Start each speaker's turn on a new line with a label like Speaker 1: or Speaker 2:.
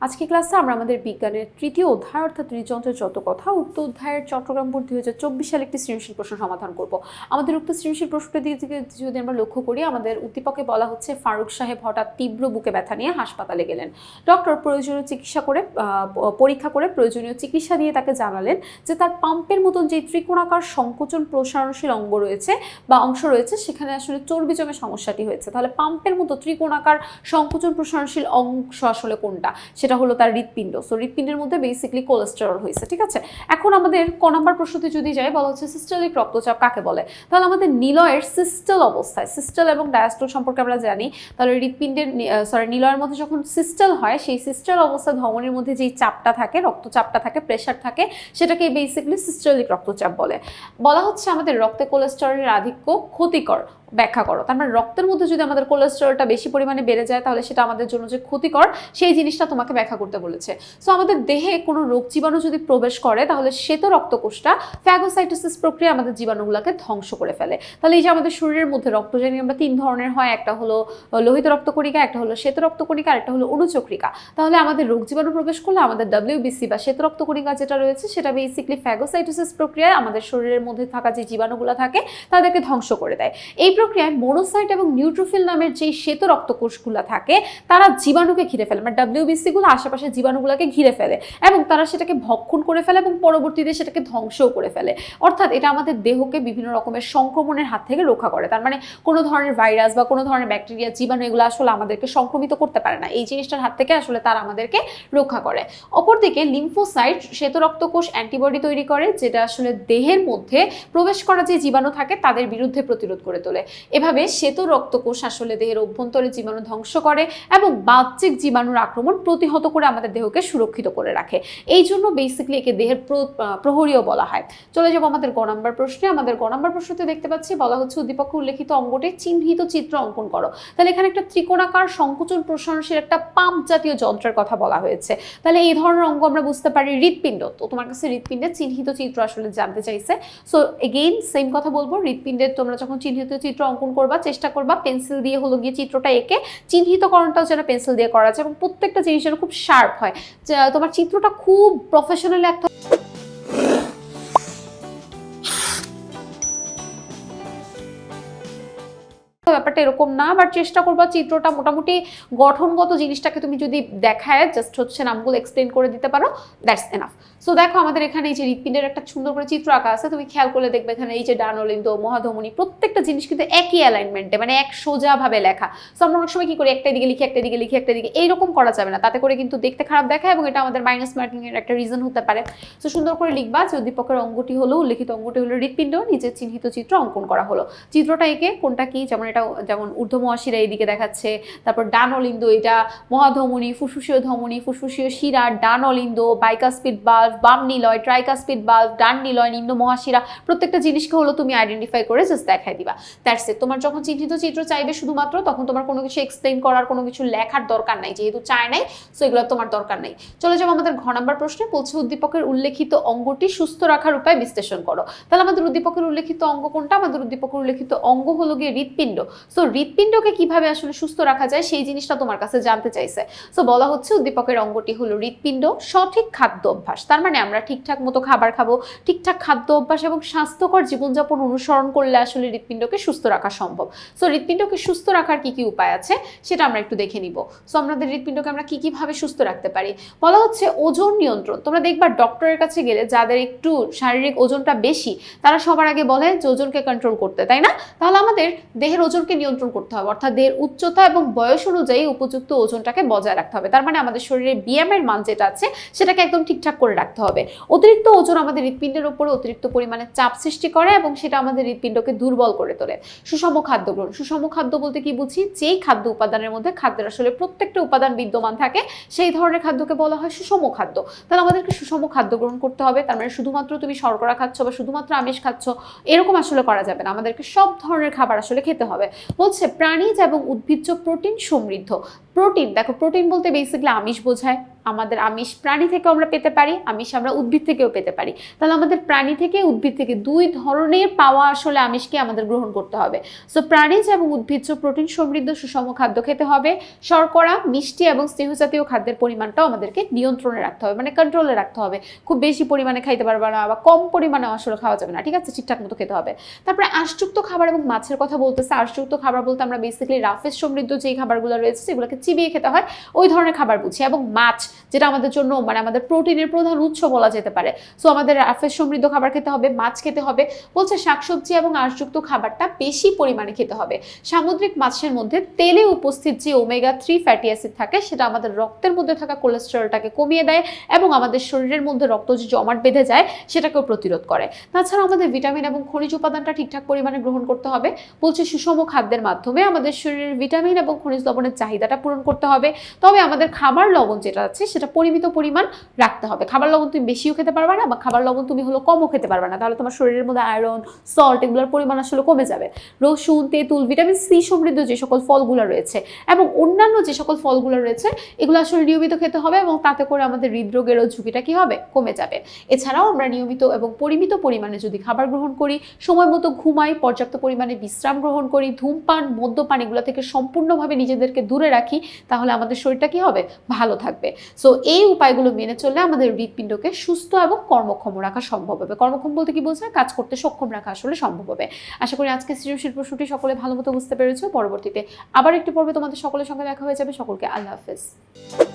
Speaker 1: আজকে ক্লাসে আমরা আমাদের বিজ্ঞানের তৃতীয় অধ্যায় অর্থাৎ হৃদযন্ত্রের যত কথা উক্ত অধ্যায়ের চট্টগ্রাম বোর্ড 2024 সালে একটি সৃজনশীল প্রশ্ন সমাধান করব। আমাদের উক্ত সৃজনশীল প্রশ্নটির দিকে যদি আমরা লক্ষ্য করি, আমাদের উদ্দীপকে বলা হচ্ছে ফারুক সাহেব হঠাৎ তীব্র বুকে ব্যথা নিয়ে হাসপাতালে গেলেন। ডক্টর প্রয়োজনীয় পরীক্ষা করে প্রয়োজনীয় চিকিৎসা দিয়ে তাকে জানালেন যে তার পাম্পের মতন যে ত্রিকোণাকার সংকোচন প্রসারণশীল অংশ রয়েছে সেখানে আসলে চর্বি জমে সমস্যাটি হয়েছে। তাহলে পাম্পের মতো ত্রিকোণাকার সংকোচন প্রসারণশীল অংশ আসলে কোনটা? সেটা হলো তার হৃৎপিণ্ড। সো হৃৎপিণ্ডের মধ্যে বেসিক্যালি কোলেস্টেরল হয়েছে, ঠিক আছে। এখন আমাদের ক নাম্বার প্রশ্নতে যদি যাই, বলা হচ্ছে সিস্টেলিক রক্তচাপ কাকে বলে। তাহলে আমাদের নিলয়ের সিস্টেল অবস্থায়, সিস্টেল এবং ডায়াস্টোল সম্পর্কে আমরা জানি। তাহলে হৃৎপিণ্ডের নিলয়ের মধ্যে যখন সিস্টেল হয়, সেই সিস্টেল অবস্থায় ধমনীর মধ্যে যেই চাপটা থাকে, রক্তচাপটা থাকে, প্রেশার থাকে, সেটাকে বেসিক্যালি সিস্টেলিক রক্তচাপ বলে। বলা হচ্ছে আমাদের রক্তে কোলেস্টেরলের আধিক্য ক্ষতিকর, ব্যাখ্যা করো। তার মানে রক্তের মধ্যে যদি আমাদের কোলেস্টেরলটা বেশি পরিমাণে বেড়ে যায় তাহলে সেটা আমাদের জন্য যে ক্ষতিকর সেই জিনিসটা তোমাকে ব্যাখ্যা করতে বলেছে। সো আমাদের দেহে কোনো রোগ জীবাণু যদি প্রবেশ করে তাহলে শ্বেত রক্তকোষটা ফ্যাগোসাইটোসিস প্রক্রিয়া আমাদের জীবাণুগুলোকে ধ্বংস করে ফেলে। তাহলে এই যে আমাদের শরীরের মধ্যে রক্ত জানি আমরা তিন ধরনের হয়, একটা হলো লোহিত রক্তকণিকা, একটা হলো শ্বেত রক্তকণিকা, আর একটা হলো অনুচক্রিকা। তাহলে আমাদের রোগ জীবাণু প্রবেশ করলে আমাদের WBC বা শ্বেত রক্তকণিকা যেটা রয়েছে সেটা বেসিক্যালি ফ্যাগোসাইটোসিস প্রক্রিয়ায় আমাদের শরীরের মধ্যে থাকা যে জীবাণুগুলো থাকে তাদেরকে ধ্বংস করে দেয়। এই প্রক্রিয়ায় মোনোসাইট এবং নিউট্রোফিল নামের যে শ্বেত রক্তকোষগুলো থাকে তারা জীবাণুকে ঘিরে ফেলে, মানে WBC গুলো আশেপাশে জীবাণুগুলোকে ঘিরে ফেলে এবং তারা সেটাকে ভক্ষণ করে ফেলে এবং পরবর্তীতে সেটাকে ধ্বংসও করে ফেলে। অর্থাৎ এটা আমাদের দেহকে বিভিন্ন রকমের সংক্রমণের হাত থেকে রক্ষা করে। তার মানে কোনো ধরনের ভাইরাস বা কোনো ধরনের ব্যাকটেরিয়া, জীবাণু এগুলো আসলে আমাদেরকে সংক্রমিত করতে পারে না। এই জিনিসটার হাত থেকে আসলে তারা আমাদেরকে রক্ষা করে। অপরদিকে লিম্ফোসাইট শ্বেত রক্তকোষ অ্যান্টিবডি তৈরি করে, যেটা আসলে দেহের মধ্যে প্রবেশ করা যে জীবাণু থাকে তাদের বিরুদ্ধে প্রতিরোধ করে তোলে। এভাবে শ্বেত রক্তকোষ আসলে দেহের অভ্যন্তরে জীবাণু ধ্বংস করে এবং বাহ্যিক জীবাণুর আক্রমণ প্রতিহত করে আমাদের দেহকে সুরক্ষিত করে রাখে। এই জন্য বেসিক্যালি একে দেহের প্রহরীও বলা হয়। চলে যাবো আমাদের গ নাম্বার প্রশ্নে। আমাদের গ নাম্বার প্রশ্নতে দেখতে পাচ্ছি বলা হচ্ছে উদ্দীপকে উল্লেখিত অঙ্গটি চিহ্নিত চিত্র অঙ্কন করো। তাহলে এখানে একটা ত্রিকোণাকার সংকোচন প্রসারণশীল একটা পাম্প জাতীয় যন্ত্রের কথা বলা হয়েছে। তাহলে এই ধরনের অঙ্গ আমরা বুঝতে পারি হৃৎপিণ্ড। তো তোমার কাছে হৃৎপিণ্ডের চিহ্নিত চিত্র আসলে জানতে চাইছে। সো এগেইন সেম কথা বলবো, হৃৎপিণ্ডের তোমরা যখন চিহ্নিত চিত্র অঙ্কন করবা চেষ্টা করবা পেন্সিল দিয়ে হলো গিয়ে চিত্রটা এঁকে চিহ্নিতকরণটাও যেন পেন্সিল দিয়ে করা যায় এবং প্রত্যেকটা জিনিস যেন খুব শার্প হয়, তোমার চিত্রটা খুব প্রফেশনালি একটা ব্যাপারটা এরকম না, বাট চেষ্টা করবা চিত্রটা মোটামুটি গঠনগত জিনিসটাকে তুমি যদি দেখায় জাস্ট হচ্ছে নামগুলো এক্সপ্লেন করে দিতে পারো, দ্যাটস এনাফ। সো দেখো আমাদের এখানে এই যে হৃৎপিণ্ডের একটা সুন্দর করে চিত্র আঁকা আছে, তুমি খেয়াল করলে দেখবে এখানে এই যে ডানলিন্দ, মহাধমনী, প্রত্যেকটা জিনিস কিন্তু একই অ্যালাইনমেন্টে, মানে এক সোজাভাবে লেখা। সো আমরা অনেক সময় কি করি, একটা দিকে লিখি, একটা দিকে লিখি, একটা দিকে, এইরকম করা যাবে না, তাতে করে কিন্তু দেখতে খারাপ দেখায় এবং এটা আমাদের মাইনাস মার্কিং এর একটা রিজন হতে পারে। সো সুন্দর করে লিখবা যে উদ্দীপকের অঙ্গটি হলো, উল্লেখিত অঙ্গটি হলো হৃৎপিণ্ড, নিচে চিহ্নিত চিত্র অঙ্কন করা হলো। চিত্রটা এঁকে কোনটা কি, যেমন ঊর্ধ্ব মহাশিরা এইদিকে দেখাচ্ছে, তারপর ডান অলিন্দ এটা মহাধমনী, ফুসফুসীয় শিরা, ডান অলিন্দ, বাইকাস্পিড বাল্ব, বাম নিলয়, ট্রাইকাস্পিড বাল্ব, ডান নিলয়, নিম্ন মহাশিরা, প্রত্যেকটা জিনিসকে হলো তুমি আইডেন্টিফাই করে জাস্ট দেখাই দিবা, দ্যাটস ইট। তোমার যখন চিহ্নিত চিত্র চাইবে শুধুমাত্র তখন তোমার কোনো কিছু এক্সপ্লেইন করার, কোনো কিছু লেখার দরকার নাই, যেহেতু চায় নাই, সো এগুলো তোমার দরকার নাই। চলে যাবো আমাদের ঘ নাম্বার প্রশ্নে। বলছে উদ্দীপকের উল্লেখিত অঙ্গটি সুস্থ রাখার উপায় বিশ্লেষণ করো। তাহলে আমাদের উদ্দীপকের উল্লেখিত অঙ্গ কোনটা? আমাদের উদ্দীপকের উল্লেখিত অঙ্গ হলো গিয়ে হৃৎপিণ্ড। সো হৃৎপিণ্ডকে কিভাবে আসলে সুস্থ রাখা যায় সেই জিনিসটা তোমার কাছে জানতে চাইছে। সো বলা হচ্ছে উদ্দীপকের অঙ্গটি হলো হৃৎপিণ্ড। সঠিক খাদ্য অভ্যাস, তার মানে আমরা ঠিকঠাক মতো খাবার খাবো, ঠিকঠাক খাদ্য অভ্যাস এবং স্বাস্থ্যকর জীবনযাপন অনুসরণ করলে আসলে হৃৎপিণ্ডকে সুস্থ রাখা সম্ভব। সো হৃৎপিণ্ডকে সুস্থ রাখার কি কি উপায় আছে সেটা আমরা একটু দেখে নিব। সো আমাদের হৃৎপিণ্ডকে আমরা কি কিভাবে সুস্থ রাখতে পারি? বলা হচ্ছে ওজন নিয়ন্ত্রণ। তোমরা দেখবা ডক্টরের কাছে গেলে যাদের একটু শারীরিক ওজনটা বেশি তারা সবার আগে বলে যে ওজনকে কন্ট্রোল করতে, তাই না? তাহলে আমাদের দেহের ওজনকে নিয়ন্ত্রণ করতে হবে, অর্থাৎ দেহের উচ্চতা এবং বয়স অনুযায়ী উপযুক্ত ওজনটাকে বজায় রাখতে হবে। তার মানে আমাদের শরীরে BMI এর মান যেটা আছে সেটাকে একদম ঠিকঠাক করে রাখতে হবে। অতিরিক্ত ওজন আমাদের হৃৎপিণ্ডের উপরে অতিরিক্ত পরিমাণে চাপ সৃষ্টি করে এবং সেটা আমাদের হৃৎপিণ্ডকে দুর্বল করে তোলে। সুষম খাদ্য গ্রহণ। সুষম খাদ্য বলতে কি বুঝি? যেই খাদ্য উপাদানের মধ্যে খাদ্যের আসলে প্রত্যেকটা উপাদান বিদ্যমান থাকে সেই ধরনের খাদ্যকে বলা হয় সুষম খাদ্য। তাহলে আমাদেরকে সুষম খাদ্য গ্রহণ করতে হবে। তার মানে শুধুমাত্র তুমি শর্করা খাচ্ছ বা শুধুমাত্র আমিষ খাচ্ছ এরকম আসলে করা যাবে না, আমাদেরকে সব ধরনের খাবার আসলে খেতে হবে। বলছে প্রাণীজ এবং উদ্ভিজ্জ প্রোটিন সমৃদ্ধ। প্রোটিন, দেখো প্রোটিন বলতে বেসিক্যালি আমিষ বোঝায়, আমাদের আমিষ প্রাণী থেকেও আমরা পেতে পারি, আমিষ আমরা উদ্ভিদ থেকেও পেতে পারি। তাহলে আমাদের প্রাণী থেকে উদ্ভিদ থেকে দুই ধরনের পাওয়া আসলে আমিষকে আমাদের গ্রহণ করতে হবে। সো প্রাণীজ এবং উদ্ভিজ্জ প্রোটিন সমৃদ্ধ সুষম খাদ্য খেতে হবে। শর্করা, মিষ্টি এবং স্নেহ জাতীয় খাদ্যের পরিমাণটাও আমাদেরকে নিয়ন্ত্রণে রাখতে হবে, মানে কন্ট্রোলে রাখতে হবে। খুব বেশি পরিমাণে খাইতে পারবে না বা কম পরিমাণে আসলে খাওয়া যাবে না, ঠিক আছে, ঠিকঠাক মতো খেতে হবে। তারপরে আঁশযুক্ত খাবার এবং মাছের কথা বলতেছে। আঁশযুক্ত খাবার বলতে আমরা বেসিক্যালি রাফেজ সমৃদ্ধ যেই খাবারগুলো রয়েছে সেগুলোকে চিবিয়ে খেতে হয়, ওই ধরনের খাবার বুঝি। এবং মাছ, যেটা আমাদের জন্য মানে আমাদের প্রোটিনের প্রধান উৎস বলা যেতে পারে। সো আমাদের রাফেজ সমৃদ্ধ খাবার খেতে হবে, মাছ খেতে হবে। বলছে শাকসবজি এবং আঁশযুক্ত খাবারটা বেশি পরিমাণে খেতে হবে। সামুদ্রিক মাছের মধ্যে তেলে উপস্থিত যে ওমেগা-3 ফ্যাটি অ্যাসিড থাকে সেটা আমাদের রক্তের মধ্যে থাকা কোলেস্টেরলটাকে কমিয়ে দেয় এবং আমাদের শরীরের মধ্যে রক্ত যে জমাট বেঁধে যায় সেটাকেও প্রতিরোধ করে। তাছাড়া আমাদের ভিটামিন এবং খনিজ উপাদানটা ঠিকঠাক পরিমাণে গ্রহণ করতে হবে। বলছে সুষম খাদ্যের মাধ্যমে আমাদের শরীরের ভিটামিন এবং খনিজ লবণের চাহিদাটা পূরণ করতে হবে। তবে আমাদের খাবার লবণ যেটা আছে সেটা পরিমিত পরিমাণ রাখতে হবে। খাবার লবণ তুমি বেশিও খেতে পারবে না বা খাবার লবণ তুমি হলো কমও খেতে পারবে না, তাহলে তোমার শরীরের মধ্যে আয়রন, সল্ট এগুলোর পরিমাণ আসলে কমে যাবে। রসুন, তেঁতুল, ভিটামিন সি সমৃদ্ধ যে সকল ফলগুলো রয়েছে এবং অন্যান্য যে সকল ফলগুলো রয়েছে এগুলো আসলে নিয়মিত খেতে হবে এবং তাতে করে আমাদের হৃদরোগেরও ঝুঁকিটা কি হবে, কমে যাবে। এছাড়াও আমরা নিয়মিত এবং পরিমিত পরিমাণে যদি খাবার গ্রহণ করি, সময় মতো ঘুমাই, পর্যাপ্ত পরিমাণে বিশ্রাম গ্রহণ করি, ধূমপান, মদ্যপান এগুলো থেকে সম্পূর্ণভাবে নিজেদেরকে দূরে রাখি, তাহলে আমাদের শরীরটা কি হবে, ভালো থাকবে। সো এই উপায়গুলো মেনে চললে আমাদের হৃৎপিণ্ডকে সুস্থ এবং কর্মক্ষম রাখা সম্ভব হবে। কর্মক্ষম বলতে কি বোঝায়, কাজ করতে সক্ষম রাখা আসলে সম্ভব হবে। আশা করি আজকে সৃজনশীল প্রশ্নটি সকলে ভালো মতো বুঝতে পেরেছো। পরবর্তীতে আবার একটি পর্বে তোমাদের সকলের সঙ্গে দেখা হয়ে যাবে। সকলকে আল্লাহ হাফেজ।